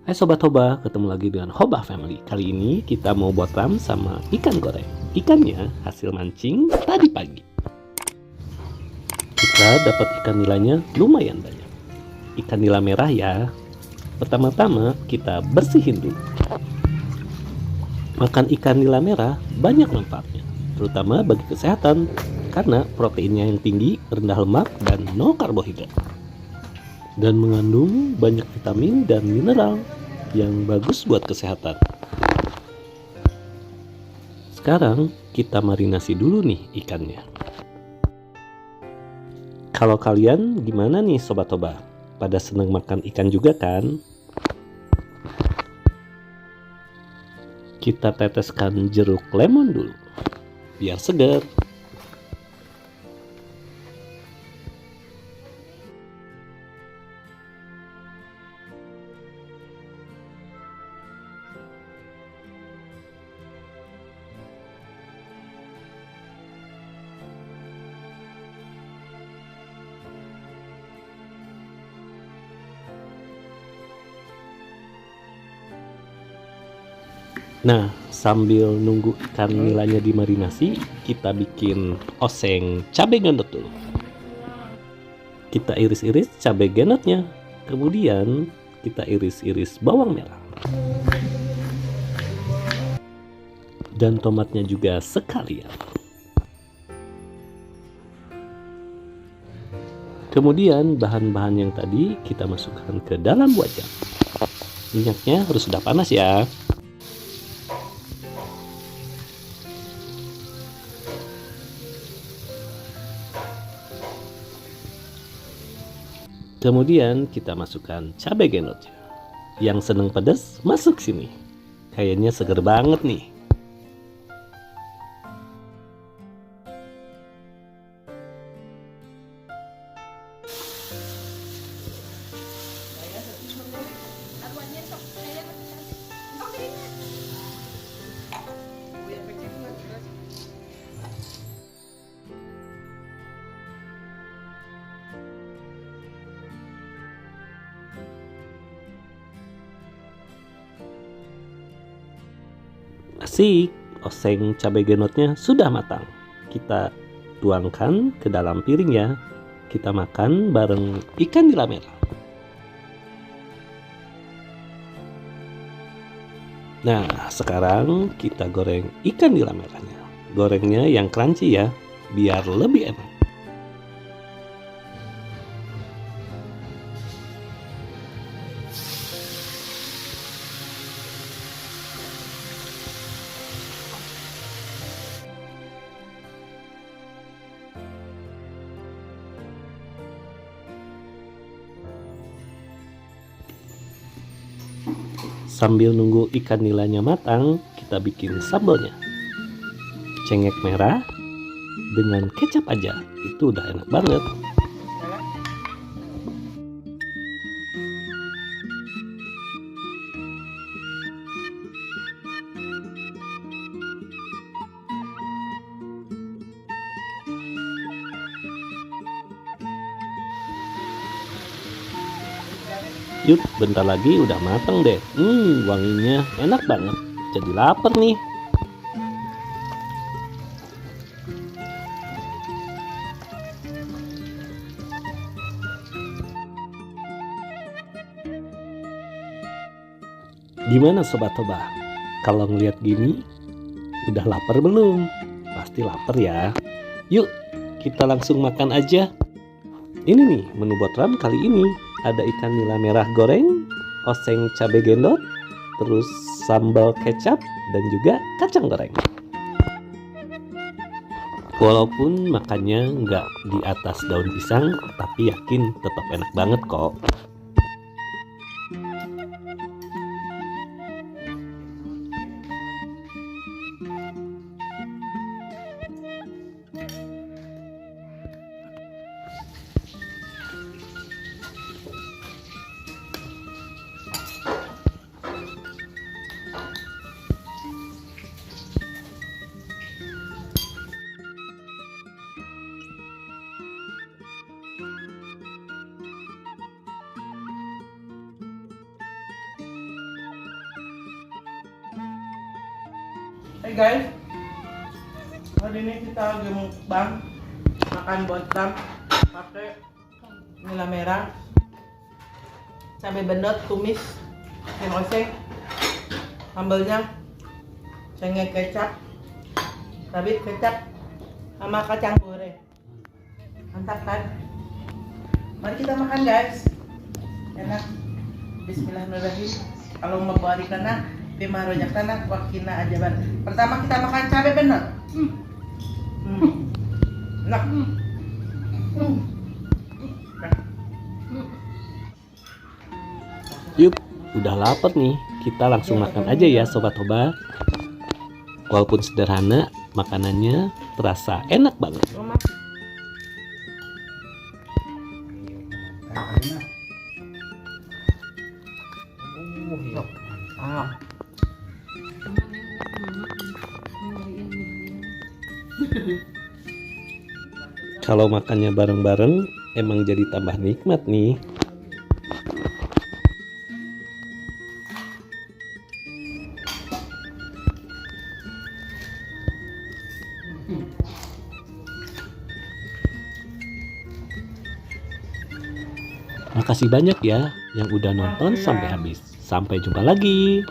Hai Sobat Hoba, ketemu lagi dengan Hoba Family. Kali ini kita mau buat ram sama ikan goreng. Ikannya hasil mancing tadi pagi. Kita dapat ikan nilainya lumayan banyak. Ikan nila merah ya. Pertama-tama kita bersihin dulu. Makan ikan nila merah banyak manfaatnya, terutama bagi kesehatan karena proteinnya yang tinggi, rendah lemak, dan nol karbohidrat. Dan mengandung banyak vitamin dan mineral yang bagus buat kesehatan. Sekarang kita marinasi dulu nih ikannya. Kalau kalian gimana nih Sobat Hoba? Pada seneng makan ikan juga kan? Kita teteskan jeruk lemon dulu biar segar. Nah, sambil nunggu ikan nilanya dimarinasi, kita bikin oseng cabai gendot dulu. Kita iris-iris cabai gendotnya, kemudian kita iris-iris bawang merah. Dan tomatnya juga sekalian. Kemudian bahan-bahan yang tadi kita masukkan ke dalam wajan. Minyaknya harus sudah panas ya. Kemudian kita masukkan cabai gendotnya. Yang seneng pedas masuk sini. Kayaknya seger banget nih. Asik, oseng cabai genotnya sudah matang. Kita tuangkan ke dalam piring ya. Kita makan bareng ikan nila merah. Nah, sekarang kita goreng ikan nila merahnya. Gorengnya yang crunchy ya, biar lebih enak. Sambil nunggu ikan nilanya matang, kita bikin sambalnya. Cengek merah dengan kecap aja, itu udah enak banget. Yuk, bentar lagi udah mateng deh. Wanginya enak banget. Jadi lapar nih. Gimana Sobat Hoba? Kalau ngeliat gini, udah lapar belum? Pasti lapar ya. Yuk, kita langsung makan aja. Ini nih menu buat ram kali ini. Ada ikan nila merah goreng, oseng cabai gendot, terus sambal kecap, dan juga kacang goreng. Walaupun makannya nggak di atas daun pisang, tapi yakin tetap enak banget kok. Hey guys, hari ini kita lagi mukbang makan botram pakai nila merah, cabai bendot, tumis, yang oseng, sambalnya cengkeh kecap, cabai kecap, sama kacang goreng. Mantap kan? Mari kita makan guys. Enak. Bismillahirrahmanirrahim. Kalau mau bawa kana Bima rojak tanah wakina ajaban. Pertama kita makan cabai bener. Enak. Yuk, udah lapar nih. Kita langsung makan aja ya sobat-sobat. Walaupun sederhana, makanannya terasa enak banget. Kalau makannya bareng-bareng, emang jadi tambah nikmat nih. Makasih banyak ya yang udah nonton sampai habis. Sampai jumpa lagi.